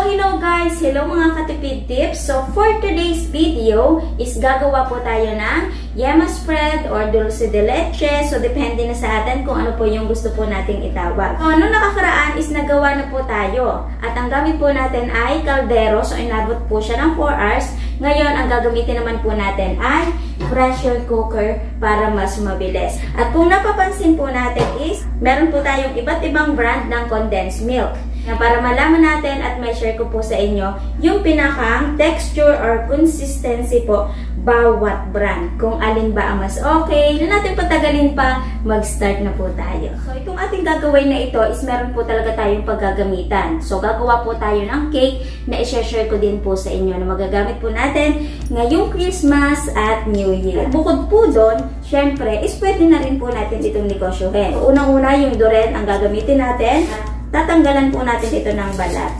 Hello guys! Hello mga katipid tips! So for today's video is gagawa po tayo ng yema spread or dulce de leche. So depende na sa atin kung ano po yung gusto po nating itawag. So nung nakakaraan is nagawa na po tayo. At ang gamit po natin ay kaldero. So inabot po siya ng 4 hours. Ngayon ang gagamitin naman po natin ay pressure cooker para mas mabilis. At kung napapansin po natin is meron po tayong iba't ibang brand ng condensed milk. Para malaman natin at may share ko po sa inyo yung pinakang texture or consistency po bawat brand. Kung alin ba ang mas okay. Na natin patagalin pa, mag-start na po tayo. So itong ating gagawin na ito is meron po talaga tayong paggagamitan. So gagawa po tayo ng cake na i-share ko din po sa inyo na magagamit po natin ngayong Christmas at New Year. Bukod po doon, syempre is pwede na rin po natin itong negosyohin. So, unang-una yung duren ang gagamitin natin. Tatanggalan po natin ito ng balat.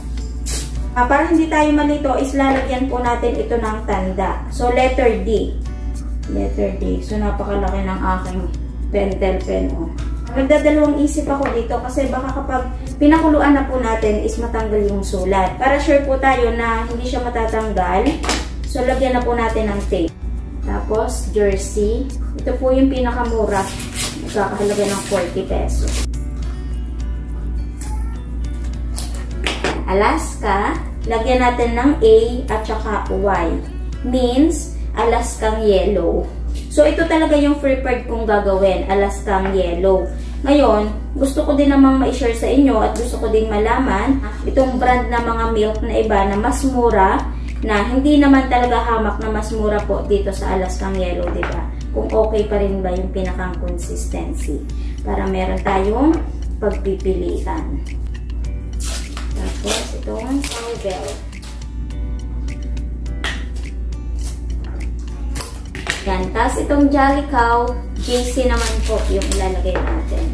Para hindi tayo malito, is lalagyan po natin ito ng tanda. So, letter D. Letter D. So, napakalaki ng aking pentel pen. Oh. Nagdadalawang isip ako dito kasi baka kapag pinakuluan na po natin is matanggal yung sulat. Para sure po tayo na hindi siya matatanggal, so lagyan na po natin ng tape. Tapos, jersey. Ito po yung pinakamura. Magkakahalaga ng 40 pesos. Alaska, lagyan natin ng A at saka Y. Means, Alaskang yellow. So, ito talaga yung prepared kong gagawin, Alaskang yellow. Ngayon, gusto ko din namang ma-share sa inyo at gusto ko din malaman itong brand na mga milk na iba na mas mura, na hindi naman talaga hamak na mas mura po dito sa Alaskang yellow, diba? Kung okay pa rin ba yung pinakang consistency. Para meron tayong pagpipilian. Tapos, itong cowbell. Yan. Tapos, itong Jolly Cow, JC naman po yung ilalagay natin.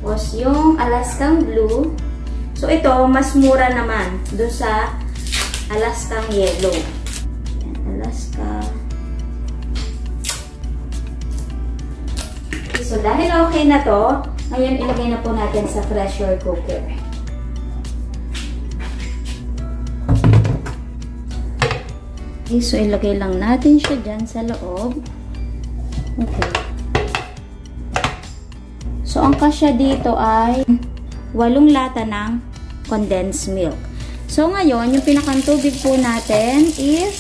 Tapos, yung Alaskang Blue. So, ito, mas mura naman doon sa Alaskang Yellow. Yan, Alaska. So, dahil okay na to, ngayon, ilagay na po natin sa pressure cooker. Okay, so ilagay lang natin siya dyan sa loob. Okay. So, ang kasya dito ay 8 lata ng condensed milk. So, ngayon, yung pinakang tubig po natin is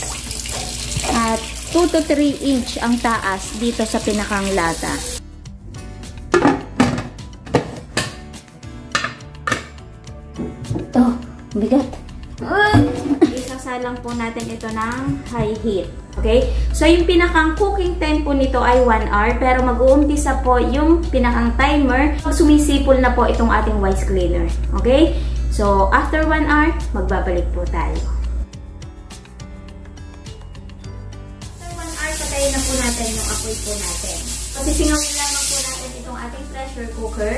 2 to 3 inch ang taas dito sa pinakang lata. Ito, bigat. Isasalang po natin ito ng high heat. Okay? So, yung pinakang cooking time po nito ay 1 hour. Pero mag-uumpisa po yung pinakang timer. Sumisipol na po itong ating rice cleaner. Okay? So, after 1 hour, magbabalik po tayo. After 1 hour, patayin na po natin yung apoy po natin. So, sisingawin lamang po natin itong ating pressure cooker.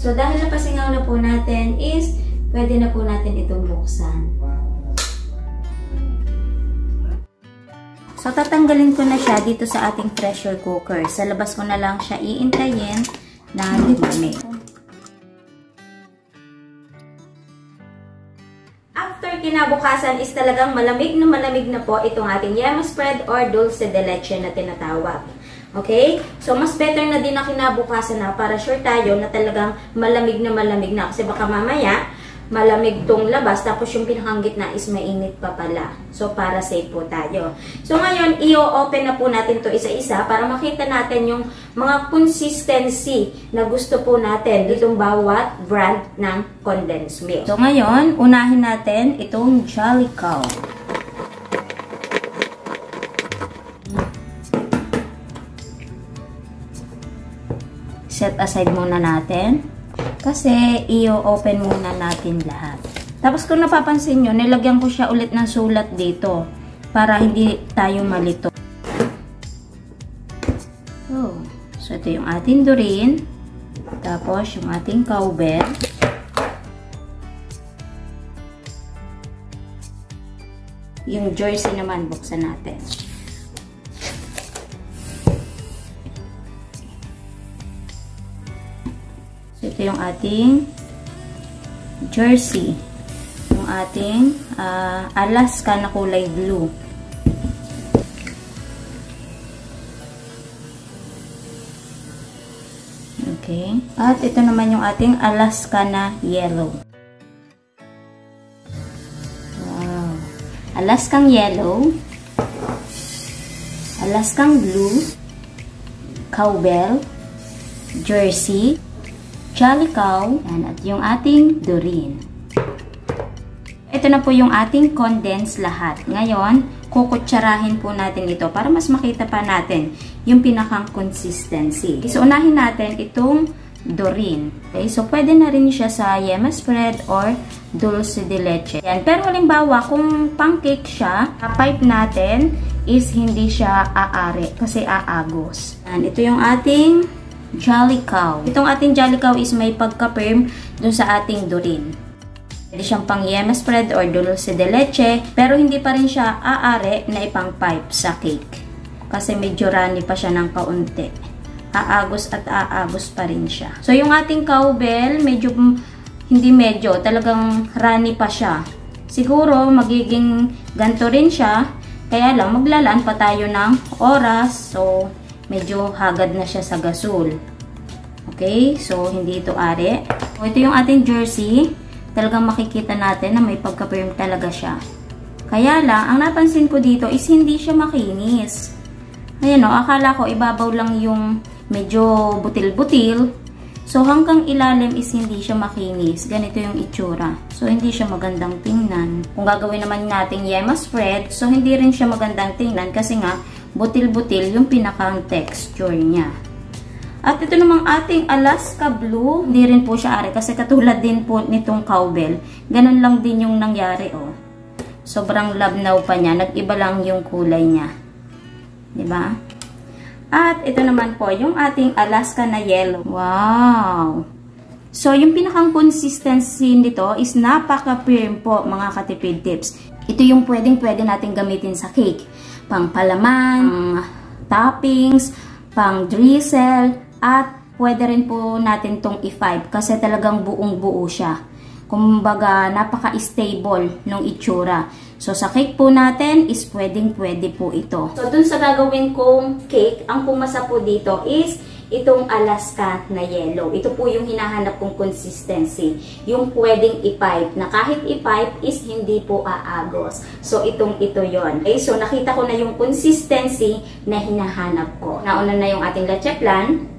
So, dahil napasingaw na po natin is, pwede na po natin itong buksan. So, tatanggalin ko na siya dito sa ating pressure cooker. Sa labas ko na lang siya iintayin na lumamig. After kinabukasan is talagang malamig na po itong ating yema spread or dulce de leche na tinatawag. Okay? So, mas better na din na kinabukasan na para sure tayo na talagang malamig na. Kasi baka mamaya, malamig tong labas, tapos yung pinakang gitna is mainit pa pala. So, para safe po tayo. So, ngayon, i-open na po natin to isa-isa para makita natin yung mga consistency na gusto po natin ditong bawat brand ng condensed milk. So, ngayon, unahin natin itong Jolly Cow. Set aside muna natin. Kasi, i-open muna natin lahat. Tapos, kung napapansin nyo, nilagyan ko siya ulit ng sulat dito. Para hindi tayo malito. So, ito yung ating durin. Tapos, yung ating cowbell. Yung jersey naman, buksan natin. ito yung ating jersey. Yung ating Alaska na kulay blue. Okay. At ito naman yung ating Alaska na yellow. Wow. Alaskang yellow. Alaskang blue. Cowbell. Jersey. Jolly Cow. At yung ating Doreen. Ito na po yung ating condense lahat. Ngayon, kukutsarahin po natin ito para mas makita pa natin yung pinakang consistency. So, unahin natin itong Doreen. Okay? So, pwede na rin siya sa yema spread or dulce de leche. Yan. Pero halimbawa, kung pancake siya, pipe natin is hindi siya aare kasi aagos. Yan. Ito yung ating Jolly Cow. Itong ating Jolly Cow is may pagka-firm dun sa ating Doreen. Pwede siyang pang yema spread or dulce de leche, pero hindi pa rin siya aare na ipang pipe sa cake. Kasi medyo runny pa siya ng kaunti. Aagos at aagos pa rin siya. So, yung ating cowbell, talagang runny pa siya. Siguro, magiging ganito rin siya. Kaya lang, maglalaan pa tayo ng oras. So, medyo hagad na siya sa gasol. Okay? So, hindi ito are. So, ito yung ating jersey. Talagang makikita natin na may pagka-firm talaga siya. Kaya lang, ang napansin ko dito is hindi siya makinis. Ayan o, akala ko ibabaw lang yung medyo butil-butil. So, hanggang ilalim is hindi siya makinis. Ganito yung itsura. So, hindi siya magandang tingnan. Kung gagawin naman natin yema spread, so hindi rin siya magandang tingnan kasi nga, butil-butil yung pinakang texture niya. At ito namang ating Alaska Blue, hindi rin po siya are kasi katulad din po nitong cowbell. Ganun lang din yung nangyari, oh. Sobrang labnaw pa niya. Nag-iba lang yung kulay niya. Diba? At ito naman po, yung ating Alaska na yellow. Wow! So, yung pinakang consistency nito is napaka-firm po, mga katipid tips. Ito yung pwede natin gamitin sa cake. Pang palaman, toppings, pang drizzle, at pwede rin po natin tong i-5 kasi talagang buong-buo siya. Kumbaga, napaka-stable nung itsura. So, sa cake po natin is pwedeng-pwede po ito. So, dun sa gagawin kong cake, ang pumasa po dito is itong Alaska na yellow. Ito po yung hinahanap kong consistency. Yung pwedeng i-pipe, na kahit i-pipe is hindi po aagos. So, ito yon. Okay, so nakita ko na yung consistency na hinahanap ko. Nauna na yung ating leche flan.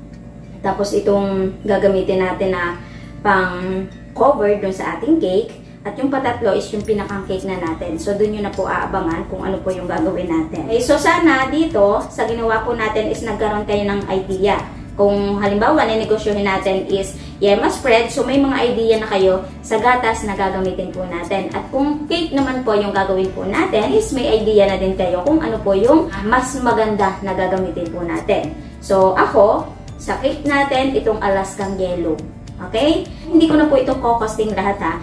Tapos, itong gagamitin natin na pang cover dun sa ating cake. At yung patatlo is yung pinakang cake na natin. So, dun yun na po aabangan kung ano po yung gagawin natin. Okay, so, sana dito, sa ginawa po natin is nagkaroon kayo ng idea. Kung halimbawa, ninegosyohin natin is yema spread, so may mga idea na kayo sa gatas na gagamitin po natin. At kung cake naman po yung gagawin po natin, is may idea na din kayo kung ano po yung mas maganda na gagamitin po natin. So, ako, sa cake natin, itong Alaskang yellow. Okay? Hindi ko na po ito costing lahat ha.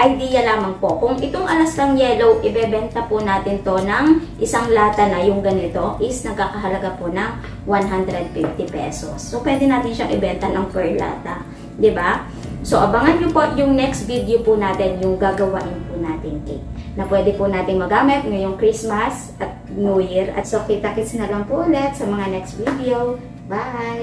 Idea lamang po. Kung itong Alaskang yellow, ibebenta po natin to ng isang lata na yung ganito is nagkakahalaga po ng 150 pesos. So, pwede natin siyang ibenta ng per lata. Diba? So, abangan nyo po yung next video po natin, yung gagawain po natin cake. Na pwede po natin magamit ngayong Christmas at New Year. At so, kita-kits na lang po ulit sa mga next video. Bye!